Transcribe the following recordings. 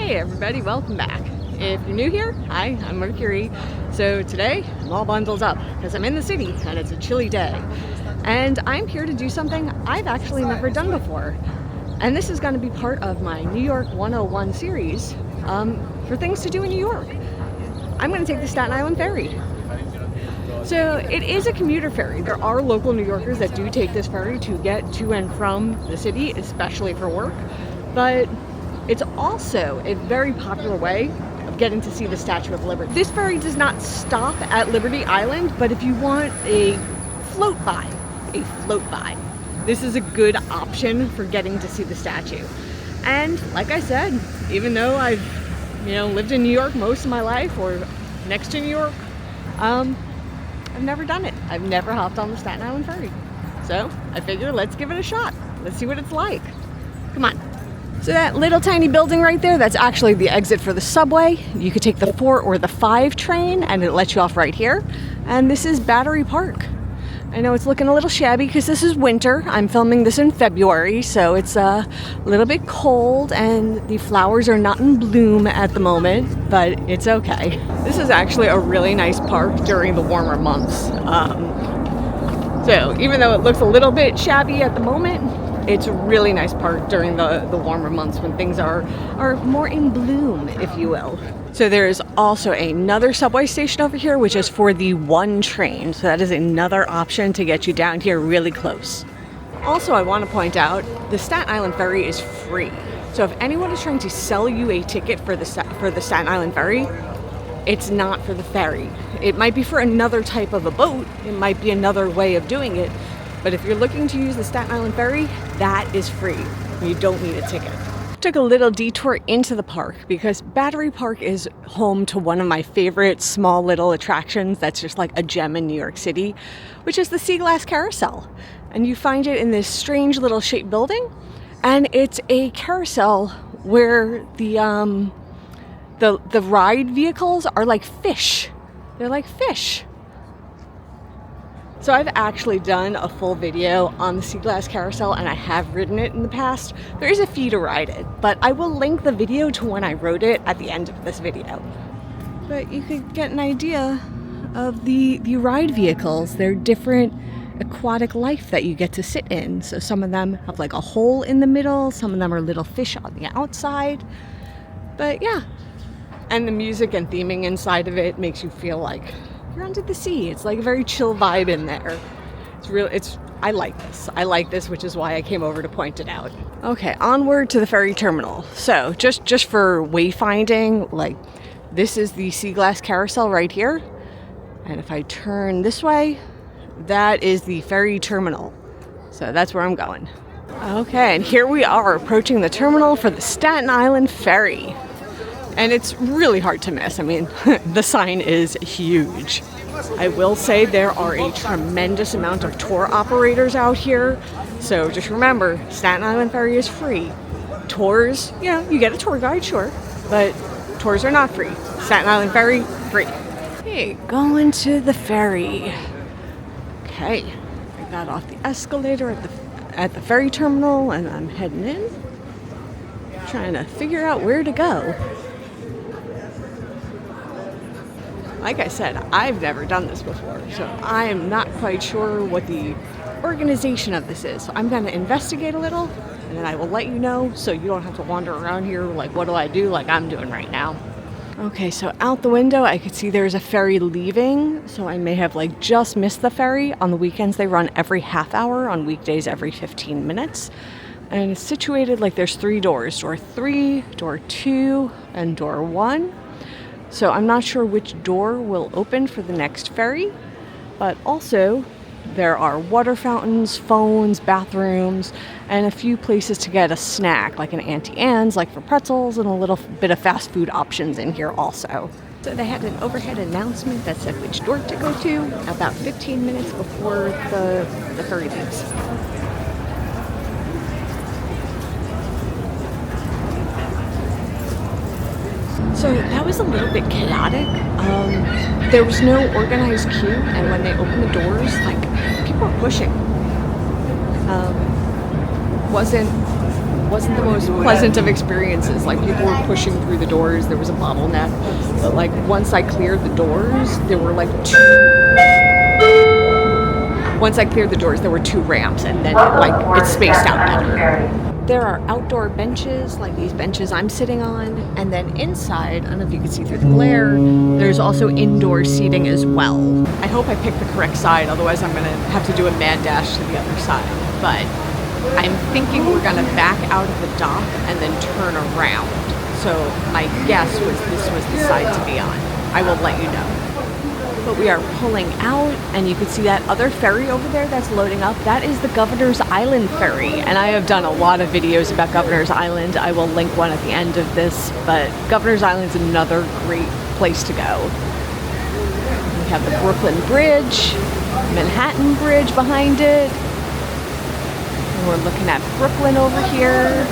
Hey everybody, welcome back. If you're new here, hi, I'm Mercury. So today, I'm all bundled up because I'm in the city and it's a chilly day. And I'm here to do something I've actually never done before. And this is going to be part of my New York 101 series for things to do in New York. I'm going to take the Staten Island Ferry. So it is a commuter ferry. There are local New Yorkers that do take this ferry to get to and from the city, especially for work. But it's also a very popular way of getting to see the Statue of Liberty. This ferry does not stop at Liberty Island, but if you want a float by, this is a good option for getting to see the statue. And like I said, even though I've lived in New York most of my life or next to New York, I've never done it. I've never hopped on the Staten Island Ferry. So I figure let's give it a shot. Let's see what it's like. Come on. So that little tiny building right there, that's actually the exit for the subway. You could take the 4 or the 5 train and it lets you off right here. And this is Battery Park. I know it's looking a little shabby because this is winter. I'm filming this in February, so it's a little bit cold and the flowers are not in bloom at the moment, but it's okay. This is actually a really nice park during the warmer months. So even though it looks a little bit shabby at the moment, it's a really nice park during the warmer months when things are more in bloom, if you will. So there is also another subway station over here, which is for the 1 train. So that is another option to get you down here really close. Also, I want to point out, the Staten Island Ferry is free. So if anyone is trying to sell you a ticket for the Staten Island Ferry, it's not for the ferry. It might be for another type of a boat. It might be another way of doing it. But if you're looking to use the Staten Island Ferry, that is free. You don't need a ticket. Took a little detour into the park because Battery Park is home to one of my favorite small little attractions that's just like a gem in New York City, which is the Sea Glass Carousel. And you find it in this strange little shaped building, and it's a carousel where the ride vehicles are like fish. They're like fish. So I've actually done a full video on the Sea Glass Carousel and I have ridden it in the past. There is a fee to ride it, but I will link the video to when I rode it at the end of this video. But you could get an idea of the ride vehicles. They're different aquatic life that you get to sit in. So some of them have like a hole in the middle, some of them are little fish on the outside. But yeah, and the music and theming inside of it makes you feel like you're under the sea. It's like a very chill vibe in there. I like this, which is why I came over to point it out. Okay, onward to the ferry terminal. So just for wayfinding, like this is the Sea Glass Carousel right here. And if I turn this way, that is the ferry terminal. So that's where I'm going. Okay, and here we are approaching the terminal for the Staten Island Ferry. And it's really hard to miss. I mean, the sign is huge. I will say there are a tremendous amount of tour operators out here. So just remember, Staten Island Ferry is free. Tours, you get a tour guide, sure, but tours are not free. Staten Island Ferry, free. Hey, going to the ferry. Okay, I got off the escalator at the ferry terminal and I'm heading in. Trying to figure out where to go. Like I said, I've never done this before, so I am not quite sure what the organization of this is. So I'm going to investigate a little, and then I will let you know so you don't have to wander around here like, what do I do, like I'm doing right now. Okay, so out the window, I could see there's a ferry leaving, so I may have like just missed the ferry. On the weekends, they run every half hour, on weekdays every 15 minutes. And it's situated like there's 3 doors, door 3, door 2, and door 1. So I'm not sure which door will open for the next ferry, but also there are water fountains, phones, bathrooms, and a few places to get a snack, like an Auntie Anne's, like for pretzels, and a little bit of fast food options in here also. So they had an overhead announcement that said which door to go to about 15 minutes before the ferry leaves. So that was a little bit chaotic. There was no organized queue, and when they opened the doors, like, people were pushing. Wasn't wasn't the most pleasant of experiences. Like, people were pushing through the doors, there was a bottleneck. But like, once I cleared the doors, there were like two ramps, and then it spaced out better. There are outdoor benches, like these benches I'm sitting on, and then inside, I don't know if you can see through the glare, there's also indoor seating as well. I hope I picked the correct side, otherwise I'm gonna have to do a mad dash to the other side. But I'm thinking we're gonna back out of the dock and then turn around. So my guess was this was the side to be on. I will let you know. But we are pulling out, and you can see that other ferry over there that's loading up. That is the Governor's Island Ferry, and I have done a lot of videos about Governor's Island. I will link one at the end of this, but Governor's Island is another great place to go. We have the Brooklyn Bridge, Manhattan Bridge behind it. And we're looking at Brooklyn over here.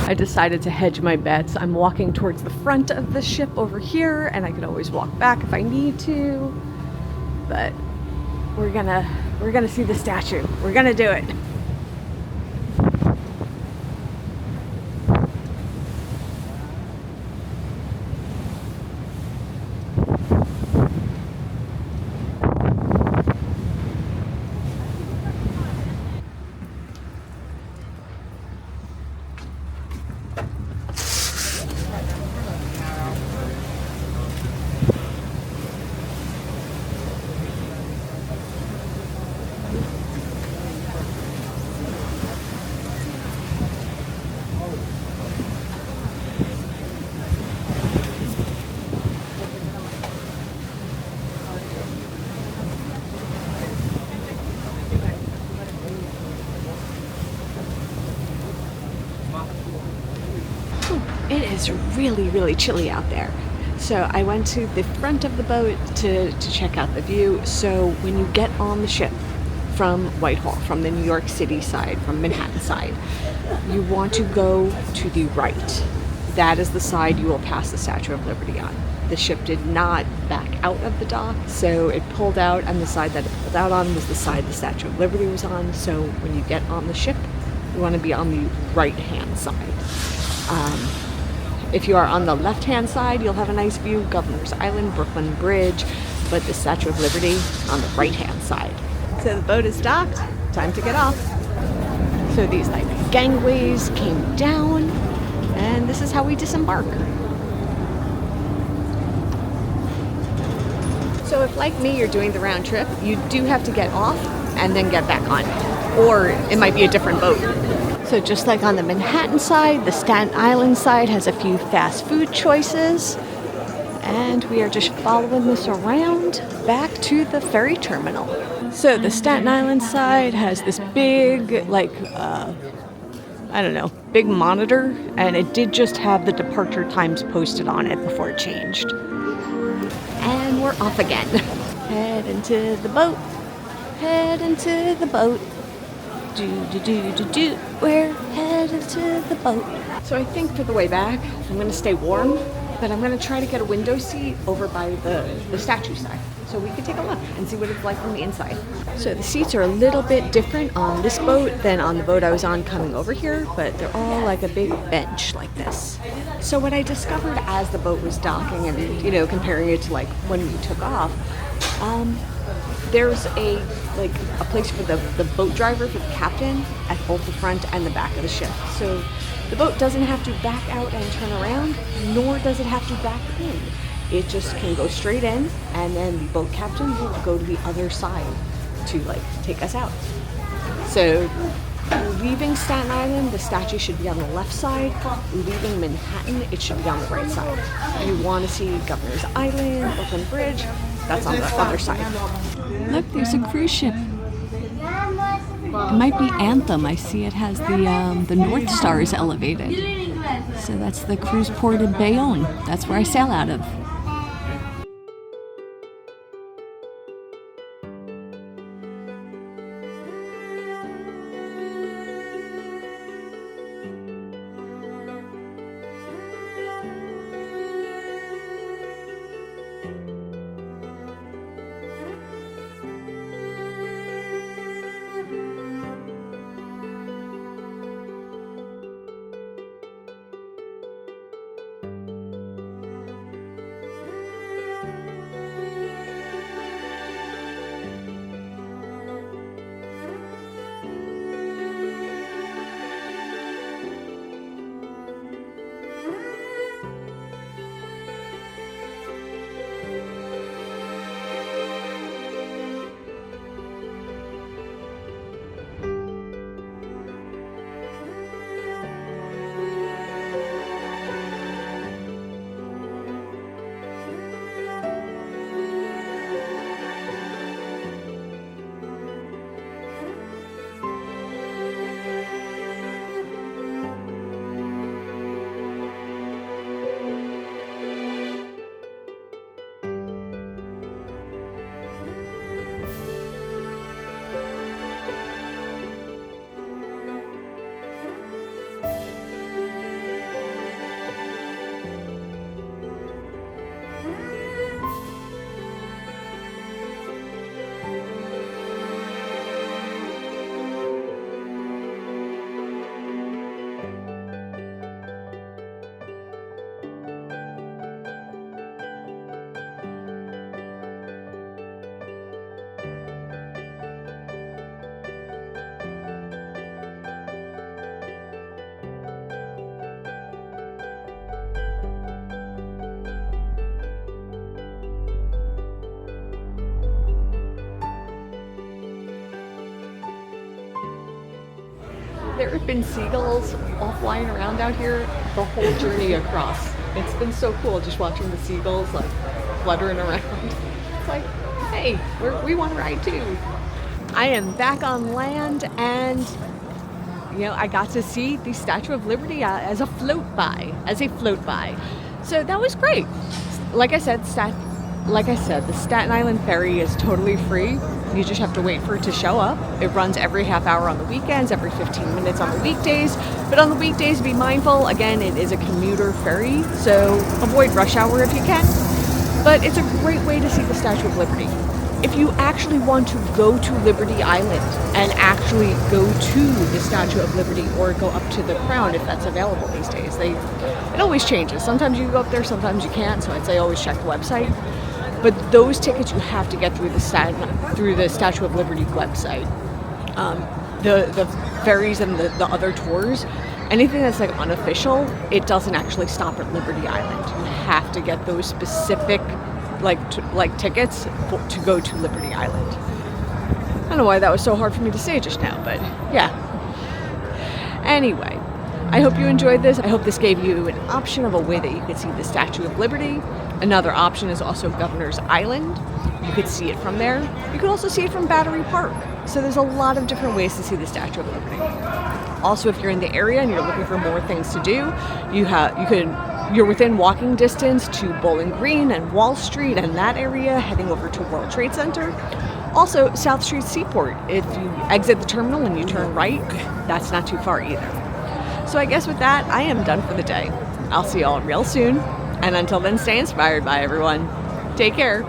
I decided to hedge my bets. I'm walking towards the front of the ship over here, and I can always walk back if I need to. But we're gonna see the statue. We're gonna do it. It is really, really chilly out there. So I went to the front of the boat to check out the view. So when you get on the ship from Whitehall, from the New York City side, from Manhattan side, you want to go to the right. That is the side you will pass the Statue of Liberty on. The ship did not back out of the dock, so it pulled out, and the side that it pulled out on was the side the Statue of Liberty was on. So when you get on the ship, you want to be on the right-hand side. If you are on the left-hand side, you'll have a nice view, Governor's Island, Brooklyn Bridge, but the Statue of Liberty on the right-hand side. So the boat is docked, time to get off. So these like gangways came down, and this is how we disembark. So if, like me, you're doing the round trip, you do have to get off and then get back on, or it might be a different boat. So just like on the Manhattan side, the Staten Island side has a few fast food choices. And we are just following this around back to the ferry terminal. So the Staten Island side has this big, big monitor. And it did just have the departure times posted on it before it changed. And we're off again. Head into the boat. Head into the boat. We're headed to the boat. So I think for the way back, I'm going to stay warm, but I'm going to try to get a window seat over by the statue side, so we can take a look and see what it's like from the inside. So the seats are a little bit different on this boat than on the boat I was on coming over here, but they're all like a big bench like this. So what I discovered as the boat was docking and, comparing it to like when we took off, there's a place for the boat driver, for the captain, at both the front and the back of the ship. So the boat doesn't have to back out and turn around, nor does it have to back in. It just can go straight in, and then the boat captain will go to the other side to take us out. So leaving Staten Island, the statue should be on the left side. Leaving Manhattan, it should be on the right side. If you want to see Governor's Island, Brooklyn Bridge, that's on the other side. Look, there's a cruise ship. It might be Anthem. I see it has the North Stars elevated. So that's the cruise port in Bayonne. That's where I sail out of. There have been seagulls all flying around out here the whole journey across. It's been so cool just watching the seagulls like fluttering around. It's like, hey, we want to ride too. I am back on land, and I got to see the Statue of Liberty as a float by. So that was great. Like I said, the Staten Island Ferry is totally free. You just have to wait for it to show up. It runs every half hour on the weekends, every 15 minutes on the weekdays. But on the weekdays, be mindful. Again, it is a commuter ferry, so avoid rush hour if you can. But it's a great way to see the Statue of Liberty. If you actually want to go to Liberty Island and actually go to the Statue of Liberty or go up to the Crown, if that's available these days, it always changes. Sometimes you can go up there, sometimes you can't, so I'd say always check the website. But those tickets you have to get through the Statue of Liberty website. The ferries and the other tours, anything that's like unofficial, it doesn't actually stop at Liberty Island. You have to get those specific tickets to go to Liberty Island. I don't know why that was so hard for me to say just now, but yeah. Anyway, I hope you enjoyed this. I hope this gave you an option of a way that you could see the Statue of Liberty. Another option is also Governor's Island. You could see it from there. You could also see it from Battery Park. So there's a lot of different ways to see the Statue of Liberty. Also, if you're in the area and you're looking for more things to do, you're within walking distance to Bowling Green and Wall Street and that area, heading over to World Trade Center. Also, South Street Seaport. If you exit the terminal and you turn right, that's not too far either. So I guess with that, I am done for the day. I'll see y'all real soon. And until then, stay inspired by everyone. Take care.